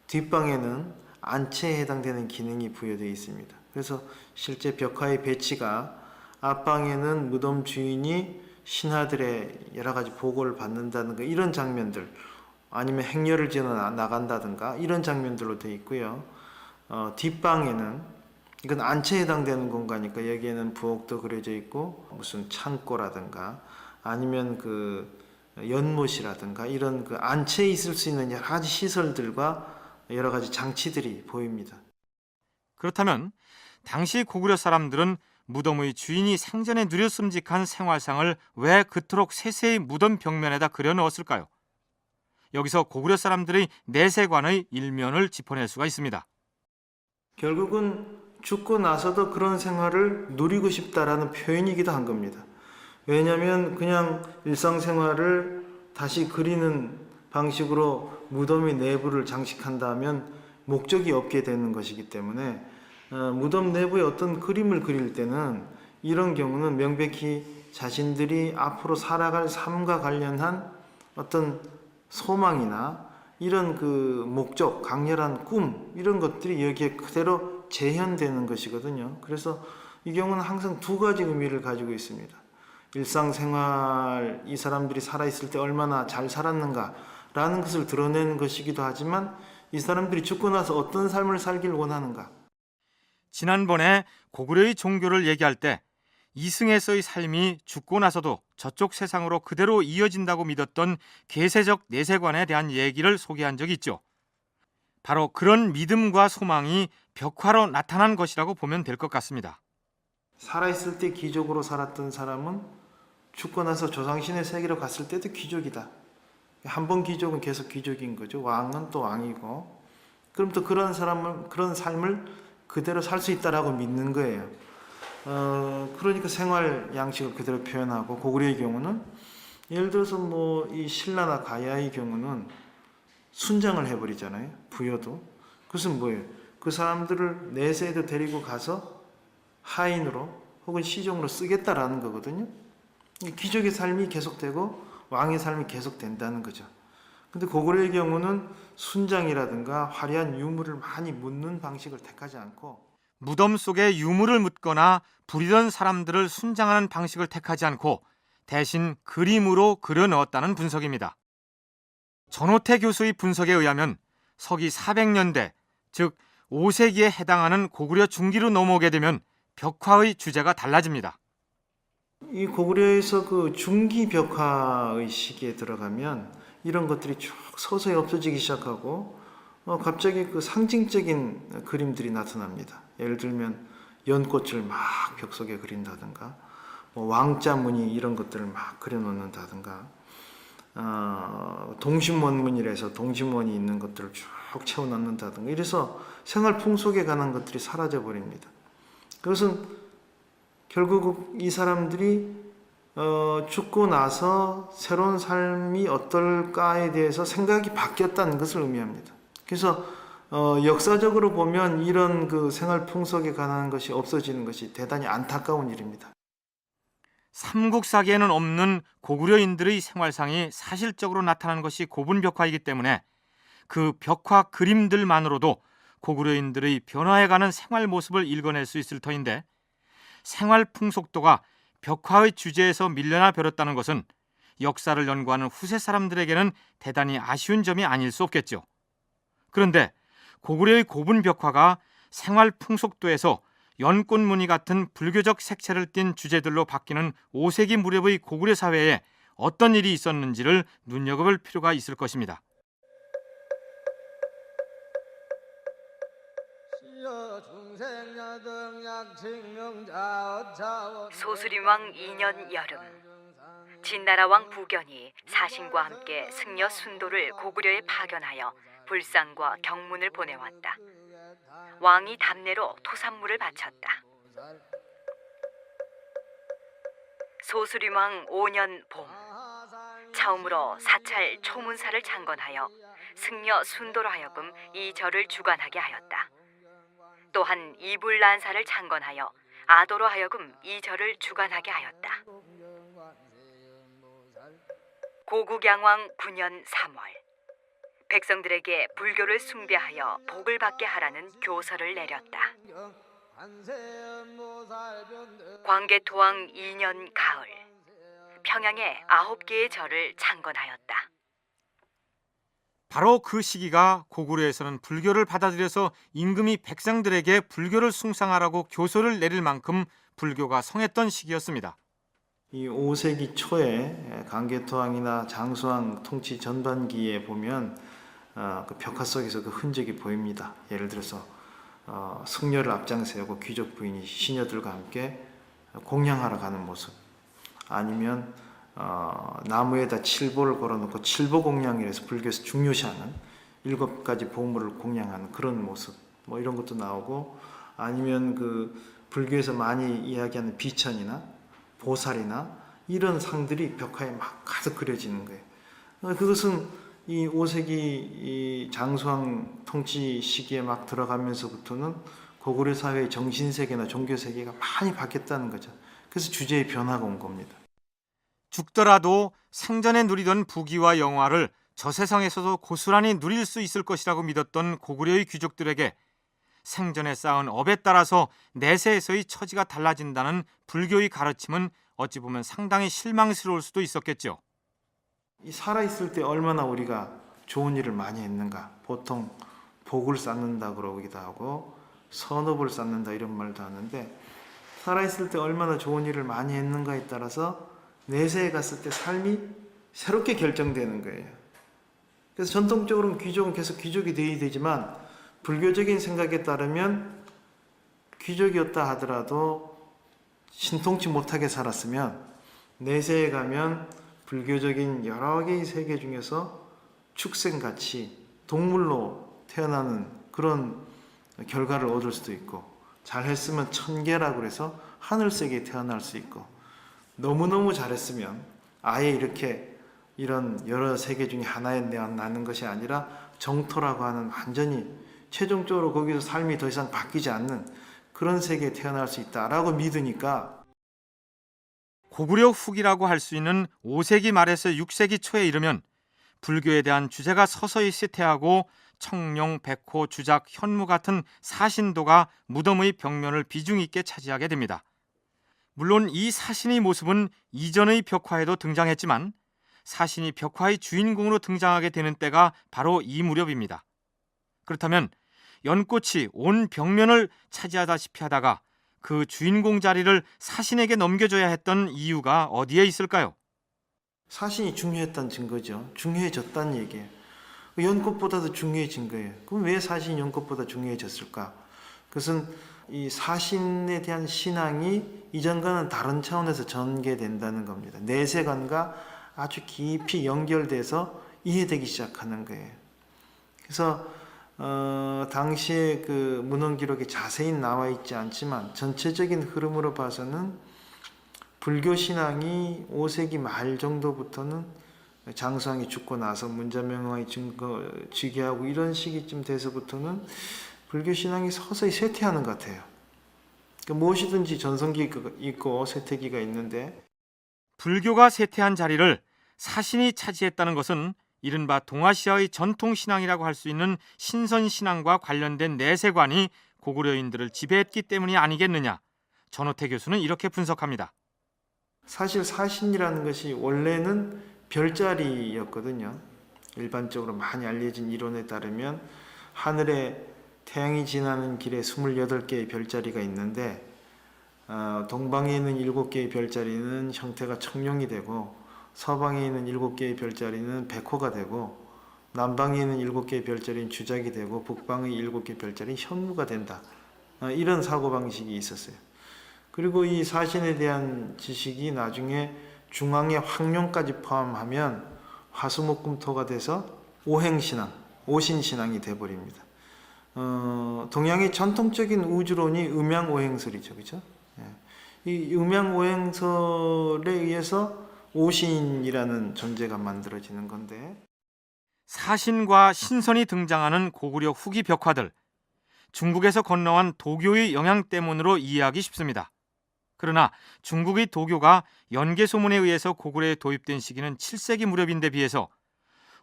뒷방에는 안채에 해당되는 기능이 부여되어 있습니다. 그래서 실제 벽화의 배치가 앞방에는 무덤 주인이 신하들의 여러 가지 보고를 받는다든가 이런 장면들, 아니면 행렬을 지어 나간다든가 이런 장면들로 되어 있고요. 뒷방에는 이건 안채에 해당되는 공간이니까 여기에는 부엌도 그려져 있고 무슨 창고라든가 아니면 그 연못이라든가 이런 그 안채에 있을 수 있는 여러 가지 시설들과 여러 가지 장치들이 보입니다. 그렇다면 당시 고구려 사람들은 무덤의 주인이 생전에 누렸음직한 생활상을 왜 그토록 세세히 무덤 벽면에다 그려넣었을까요? 여기서 고구려 사람들의 내세관의 일면을 짚어낼 수가 있습니다. 결국은 죽고 나서도 그런 생활을 누리고 싶다라는 표현이기도 한 겁니다. 왜냐하면 그냥 일상생활을 다시 그리는 방식으로 무덤의 내부를 장식한다면 목적이 없게 되는 것이기 때문에 무덤 내부에 어떤 그림을 그릴 때는 이런 경우는 명백히 자신들이 앞으로 살아갈 삶과 관련한 어떤 소망이나 이런 그 목적, 강렬한 꿈 이런 것들이 여기에 그대로 재현되는 것이거든요. 그래서 이 경우는 항상 두 가지 의미를 가지고 있습니다. 일상생활, 이 사람들이 살아있을 때 얼마나 잘 살았는가라는 것을 드러내는 것이기도 하지만 이 사람들이 죽고 나서 어떤 삶을 살길 원하는가. 지난번에 고구려의 종교를 얘기할 때 이승에서의 삶이 죽고 나서도 저쪽 세상으로 그대로 이어진다고 믿었던 계세적 내세관에 대한 얘기를 소개한 적이 있죠. 바로 그런 믿음과 소망이 벽화로 나타난 것이라고 보면 될 것 같습니다. 살아있을 때 귀족으로 살았던 사람은 죽고 나서 조상신의 세계로 갔을 때도 귀족이다. 한 번 귀족은 계속 귀족인 거죠. 왕은 또 왕이고. 그럼 또 그런 삶을 그대로 살 수 있다라고 믿는 거예요. 그러니까 생활 양식을 그대로 표현하고, 고구려의 경우는 예를 들어서 뭐 이 신라나 가야의 경우는 순장을 해버리잖아요. 부여도. 그것은 뭐예요? 그 사람들을 내세에도 데리고 가서 하인으로 혹은 시종으로 쓰겠다라는 거거든요. 귀족의 삶이 계속되고 왕의 삶이 계속된다는 거죠. 근데 고구려의 경우는 순장이라든가 화려한 유물을 많이 묻는 방식을 택하지 않고 무덤 속에 유물을 묻거나 부리던 사람들을 순장하는 방식을 택하지 않고 대신 그림으로 그려 넣었다는 분석입니다. 전호태 교수의 분석에 의하면 서기 400년대, 즉 5세기에 해당하는 고구려 중기로 넘어오게 되면 벽화의 주제가 달라집니다. 이 고구려에서 그 중기 벽화의 시기에 들어가면 이런 것들이 쭉 서서히 없어지기 시작하고 갑자기 그 상징적인 그림들이 나타납니다. 예를 들면 연꽃을 막 벽 속에 그린다든가 뭐 왕자 무늬 이런 것들을 막 그려놓는다든가 동심원문이라서 동심원이 있는 것들을 쭉 채워넣는다든가 이래서 생활 풍속에 관한 것들이 사라져 버립니다. 그것은 결국 이 사람들이 죽고 나서 새로운 삶이 어떨까에 대해서 생각이 바뀌었다는 것을 의미합니다. 그래서 역사적으로 보면 이런 그 생활 풍속에 관한 것이 없어지는 것이 대단히 안타까운 일입니다. 삼국사기에는 없는 고구려인들의 생활상이 사실적으로 나타난 것이 고분벽화이기 때문에 그 벽화 그림들만으로도 고구려인들의 변화해가는 생활 모습을 읽어낼 수 있을 터인데 생활 풍속도가 벽화의 주제에서 밀려나 버렸다는 것은 역사를 연구하는 후세 사람들에게는 대단히 아쉬운 점이 아닐 수 없겠죠. 그런데 고구려의 고분 벽화가 생활 풍속도에서 연꽃 무늬 같은 불교적 색채를 띤 주제들로 바뀌는 5세기 무렵의 고구려 사회에 어떤 일이 있었는지를 눈여겨볼 필요가 있을 것입니다. 소수림왕 2년 여름, 진나라왕 부견이 사신과 함께 승려 순도를 고구려에 파견하여 불상과 경문을 보내왔다. 왕이 답례로 토산물을 바쳤다. 소수림왕 5년 봄, 처음으로 사찰 초문사를 창건하여 승려 순도로 하여금 이 절을 주관하게 하였다. 또한 이불란사를 창건하여 아도로 하여금 이 절을 주관하게 하였다. 고국양왕 9년 3월, 백성들에게 불교를 숭배하여 복을 받게 하라는 교서를 내렸다. 광개토왕 2년 가을, 평양에 9개의 절을 창건하였다. 바로 그 시기가 고구려에서는 불교를 받아들여서 임금이 백성들에게 불교를 숭상하라고 교서를 내릴 만큼 불교가 성했던 시기였습니다. 이 5세기 초에 광개토왕이나 장수왕 통치 전반기에 보면 그 벽화 속에서 그 흔적이 보입니다. 예를 들어서 승려를 앞장세우고 귀족 부인이 시녀들과 함께 공양하러 가는 모습, 아니면 나무에다 칠보를 걸어놓고 칠보 공양이라서 불교에서 중요시하는 7가지 보물을 공양하는 그런 모습, 뭐 이런 것도 나오고, 아니면 그 불교에서 많이 이야기하는 비천이나 보살이나 이런 상들이 벽화에 막 가득 그려지는 거예요. 그것은 이 5세기 이 장수왕 통치 시기에 막 들어가면서부터는 고구려 사회의 정신세계나 종교세계가 많이 바뀌었다는 거죠. 그래서 주제의 변화가 온 겁니다. 죽더라도 생전에 누리던 부귀와 영화를 저 세상에서도 고스란히 누릴 수 있을 것이라고 믿었던 고구려의 귀족들에게 생전에 쌓은 업에 따라서 내세에서의 처지가 달라진다는 불교의 가르침은 어찌 보면 상당히 실망스러울 수도 있었겠죠. 이 살아있을 때 얼마나 우리가 좋은 일을 많이 했는가. 보통 복을 쌓는다 그러기도 하고 선업을 쌓는다 이런 말도 하는데, 살아있을 때 얼마나 좋은 일을 많이 했는가에 따라서 내세에 갔을 때 삶이 새롭게 결정되는 거예요. 그래서 전통적으로는 귀족은 계속 귀족이 되어야 되지만, 불교적인 생각에 따르면 귀족이었다 하더라도 신통치 못하게 살았으면 내세에 가면 불교적인 여러 개의 세계 중에서 축생같이 동물로 태어나는 그런 결과를 얻을 수도 있고, 잘했으면 천계라고 해서 하늘세계에 태어날 수 있고, 너무너무 잘했으면 아예 이렇게 이런 여러 세계 중에 하나에 나는 것이 아니라 정토라고 하는 완전히 최종적으로 거기서 삶이 더 이상 바뀌지 않는 그런 세계에 태어날 수 있다라고 믿으니까, 고구려 후기라고 할 수 있는 5세기 말에서 6세기 초에 이르면 불교에 대한 주제가 서서히 쇠퇴하고 청룡, 백호, 주작, 현무 같은 사신도가 무덤의 벽면을 비중 있게 차지하게 됩니다. 물론 이 사신의 모습은 이전의 벽화에도 등장했지만 사신이 벽화의 주인공으로 등장하게 되는 때가 바로 이 무렵입니다. 그렇다면 연꽃이 온 벽면을 차지하다시피 하다가 그 주인공 자리를 사신에게 넘겨줘야 했던 이유가 어디에 있을까요? 사신이 중요했다는 증거죠. 중요해졌다는 얘기예요. 연꽃보다도 중요해진 거예요. 그럼 왜 사신이 연꽃보다 중요해졌을까? 그것은 이 사신에 대한 신앙이 이전과는 다른 차원에서 전개된다는 겁니다. 내세관과 아주 깊이 연결돼서 이해되기 시작하는 거예요. 그래서 당시에 그 문헌 기록에 자세히 나와 있지 않지만 전체적인 흐름으로 봐서는 불교 신앙이 5세기 말 정도부터는 장수왕이 죽고 나서 문자명왕이 즉위하고 이런 시기쯤 돼서부터는 불교 신앙이 서서히 쇠퇴하는 것 같아요. 그러니까 무엇이든지 전성기가 있고 쇠퇴기가 있는데, 불교가 쇠퇴한 자리를 사신이 차지했다는 것은 이른바 동아시아의 전통신앙이라고 할 수 있는 신선신앙과 관련된 내세관이 고구려인들을 지배했기 때문이 아니겠느냐. 전호태 교수는 이렇게 분석합니다. 사실 사신이라는 것이 원래는 별자리였거든요. 일반적으로 많이 알려진 이론에 따르면 하늘에 태양이 지나는 길에 28개의 별자리가 있는데, 동방에 있는 7개의 별자리는 형태가 청룡이 되고, 서방에 있는 7개의 별자리는 백호가 되고, 남방에 있는 7개의 별자리는 주작이 되고, 북방의 7개의 별자리는 현무가 된다. 이런 사고방식이 있었어요. 그리고 이 사신에 대한 지식이 나중에 중앙의 황룡까지 포함하면 화수목금토가 돼서 오행신앙, 오신신앙이 돼버립니다. 동양의 전통적인 우주론이 음양오행설이죠. 그죠? 이 음양오행설에 의해서 오신이라는 존재가 만들어지는 건데, 사신과 신선이 등장하는 고구려 후기 벽화들, 중국에서 건너온 도교의 영향 때문으로 이해하기 쉽습니다. 그러나 중국의 도교가 연개소문에 의해서 고구려에 도입된 시기는 7세기 무렵인데 비해서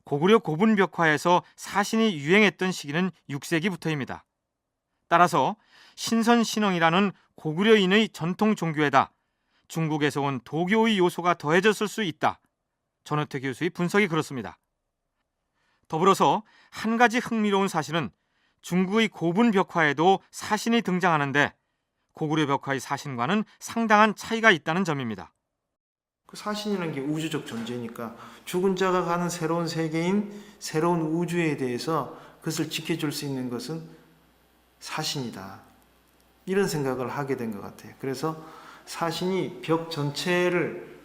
고구려 고분 벽화에서 사신이 유행했던 시기는 6세기부터입니다. 따라서 신선신앙이라는 고구려인의 전통 종교에다 중국에서 온 도교의 요소가 더해졌을 수 있다. 전호태 교수의 분석이 그렇습니다. 더불어서 한 가지 흥미로운 사실은 중국의 고분 벽화에도 사신이 등장하는데 고구려 벽화의 사신과는 상당한 차이가 있다는 점입니다. 그 사신이라는 게 우주적 존재니까 죽은 자가 가는 새로운 세계인 새로운 우주에 대해서 그것을 지켜줄 수 있는 것은 사신이다. 이런 생각을 하게 된 것 같아요. 그래서 사신이 벽 전체를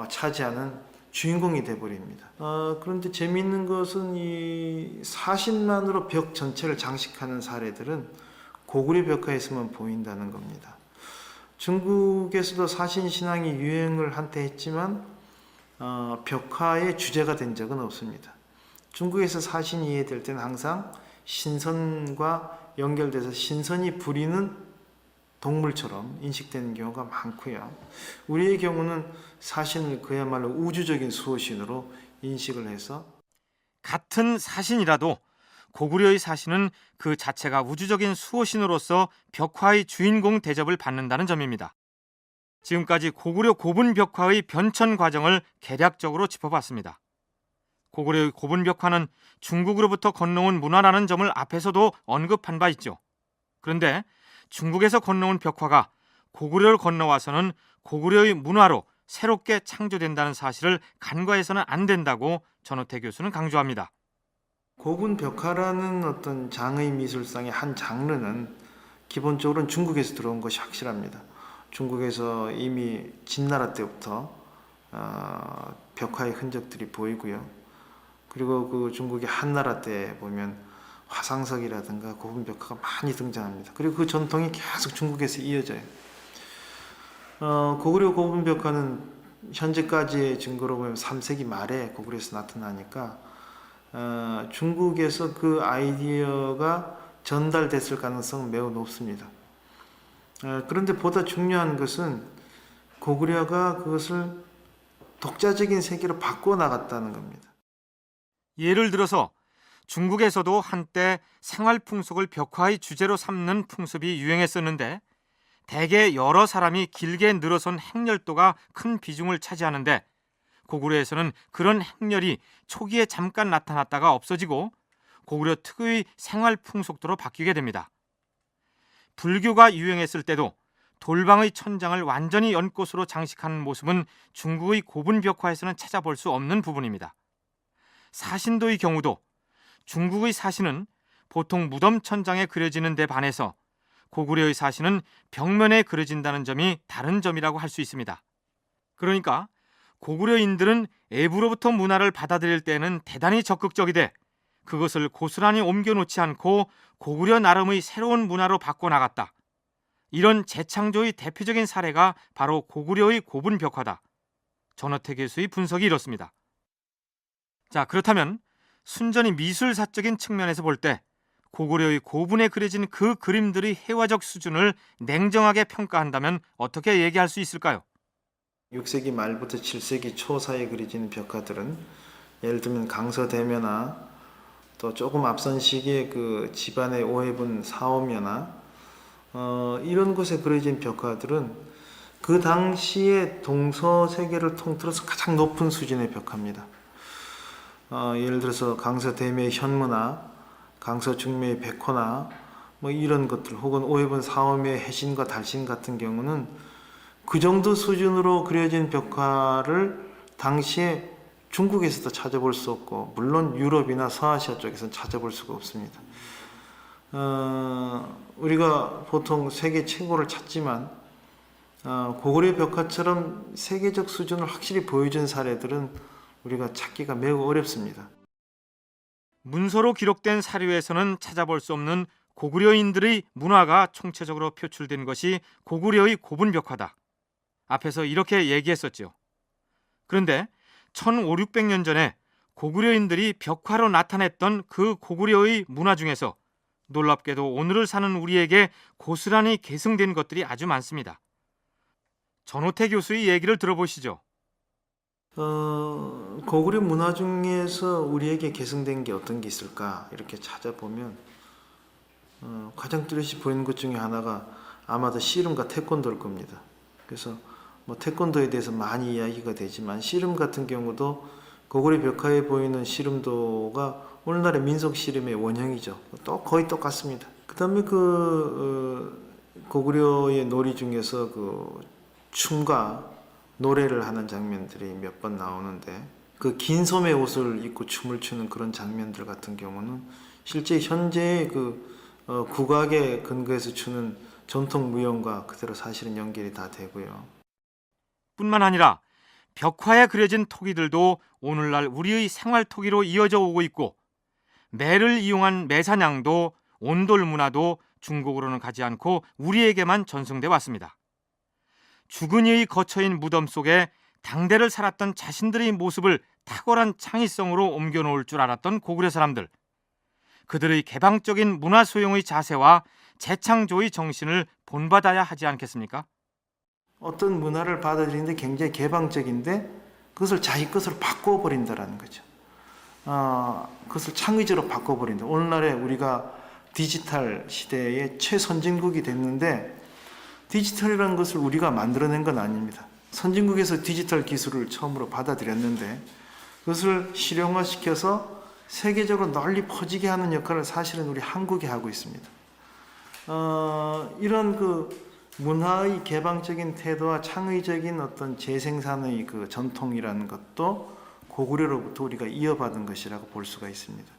차지하는 주인공이 되어버립니다. 그런데 재미있는 것은 이 사신만으로 벽 전체를 장식하는 사례들은 고구려 벽화에서만 보인다는 겁니다. 중국에서도 사신 신앙이 유행을 한때 했지만 벽화의 주제가 된 적은 없습니다. 중국에서 사신이 이해될 때는 항상 신선과 연결돼서 신선이 부리는 동물처럼 인식되는 경우가 많고요. 우리의 경우는 사신을 그야말로 우주적인 수호신으로 인식을 해서 같은 사신이라도 고구려의 사신은 그 자체가 우주적인 수호신으로서 벽화의 주인공 대접을 받는다는 점입니다. 지금까지 고구려 고분 벽화의 변천 과정을 개략적으로 짚어봤습니다. 고구려의 고분 벽화는 중국으로부터 건너온 문화라는 점을 앞에서도 언급한 바 있죠. 그런데 중국에서 건너온 벽화가 고구려를 건너와서는 고구려의 문화로 새롭게 창조된다는 사실을 간과해서는 안 된다고 전호태 교수는 강조합니다. 고분 벽화라는 어떤 장의 미술상의 한 장르는 기본적으로는 중국에서 들어온 것이 확실합니다. 중국에서 이미 진나라 때부터 벽화의 흔적들이 보이고요. 그리고 그 중국의 한나라 때 보면 화상석이라든가 고분 벽화가 많이 등장합니다. 그리고 그 전통이 계속 중국에서 이어져요. 고구려 고분 벽화는 현재까지의 증거로 보면 3세기 말에 고구려에서 나타나니까 중국에서 그 아이디어가 전달됐을 가능성은 매우 높습니다. 그런데 보다 중요한 것은 고구려가 그것을 독자적인 세계로 바꿔 나갔다는 겁니다. 예를 들어서 중국에서도 한때 생활 풍속을 벽화의 주제로 삼는 풍습이 유행했었는데 대개 여러 사람이 길게 늘어선 행렬도가 큰 비중을 차지하는데 고구려에서는 그런 행렬이 초기에 잠깐 나타났다가 없어지고 고구려 특유의 생활 풍속도로 바뀌게 됩니다. 불교가 유행했을 때도 돌방의 천장을 완전히 연꽃으로 장식하는 모습은 중국의 고분 벽화에서는 찾아볼 수 없는 부분입니다. 사신도의 경우도 중국의 사신은 보통 무덤 천장에 그려지는 데 반해서 고구려의 사신은 벽면에 그려진다는 점이 다른 점이라고 할 수 있습니다. 그러니까 고구려인들은 외부로부터 문화를 받아들일 때는 대단히 적극적이되 그것을 고스란히 옮겨놓지 않고 고구려 나름의 새로운 문화로 바꿔나갔다. 이런 재창조의 대표적인 사례가 바로 고구려의 고분 벽화다. 전호태 교수의 분석이 이렇습니다. 자, 그렇다면 순전히 미술사적인 측면에서 볼 때 고구려의 고분에 그려진 그 그림들의 회화적 수준을 냉정하게 평가한다면 어떻게 얘기할 수 있을까요? 6세기 말부터 7세기 초 사이에 그려진 벽화들은 예를 들면 강서대묘나 또 조금 앞선 시기에 그 집안의 오해분 사오묘나 이런 곳에 그려진 벽화들은 그 당시에 동서 세계를 통틀어서 가장 높은 수준의 벽화입니다. 예를 들어서 강서대묘의 현무나 강서중묘의 백호나 뭐 이런 것들 혹은 오해분 사오묘의 해신과 달신 같은 경우는 그 정도 수준으로 그려진 벽화를 당시에 중국에서도 찾아볼 수 없고 물론 유럽이나 서아시아 쪽에서는 찾아볼 수가 없습니다. 우리가 보통 세계 최고를 찾지만 고구려 벽화처럼 세계적 수준을 확실히 보여준 사례들은 우리가 찾기가 매우 어렵습니다. 문서로 기록된 사료에서는 찾아볼 수 없는 고구려인들의 문화가 총체적으로 표출된 것이 고구려의 고분 벽화다. 앞에서 이렇게 얘기했었죠. 그런데 1500~1600년 전에 고구려인들이 벽화로 나타냈던 그 고구려의 문화 중에서 놀랍게도 오늘을 사는 우리에게 고스란히 계승된 것들이 아주 많습니다. 전호태 교수의 얘기를 들어보시죠. 고구려 문화 중에서 우리에게 계승된 게 어떤 게 있을까 이렇게 찾아보면 가장 뚜렷이 보이는 것 중에 하나가 아마도 씨름과 태권도일 겁니다. 그래서 뭐 태권도에 대해서 많이 이야기가 되지만 씨름 같은 경우도 고구려 벽화에 보이는 씨름도가 오늘날의 민속 씨름의 원형이죠. 또 거의 똑같습니다. 그다음에 고구려의 놀이 중에서 그 춤과 노래를 하는 장면들이 몇 번 나오는데 그 긴 소매 옷을 입고 춤을 추는 그런 장면들 같은 경우는 실제 현재의 국악에 근거해서 추는 전통 무용과 그대로 사실은 연결이 다 되고요. 뿐만 아니라 벽화에 그려진 토기들도 오늘날 우리의 생활 토기로 이어져 오고 있고 매를 이용한 매사냥도 온돌 문화도 중국으로는 가지 않고 우리에게만 전승돼 왔습니다. 죽은 이의 거처인 무덤 속에 당대를 살았던 자신들의 모습을 탁월한 창의성으로 옮겨놓을 줄 알았던 고구려 사람들. 그들의 개방적인 문화 수용의 자세와 재창조의 정신을 본받아야 하지 않겠습니까? 어떤 문화를 받아들이는데 굉장히 개방적인데 그것을 자기 것으로 바꿔버린다라는 거죠. 그것을 창의적으로 바꿔버린다. 오늘날에 우리가 디지털 시대의 최선진국이 됐는데 디지털이라는 것을 우리가 만들어낸 건 아닙니다. 선진국에서 디지털 기술을 처음으로 받아들였는데 그것을 실용화시켜서 세계적으로 널리 퍼지게 하는 역할을 사실은 우리 한국이 하고 있습니다. 이런 그 문화의 개방적인 태도와 창의적인 어떤 재생산의 그 전통이라는 것도 고구려로부터 우리가 이어받은 것이라고 볼 수가 있습니다.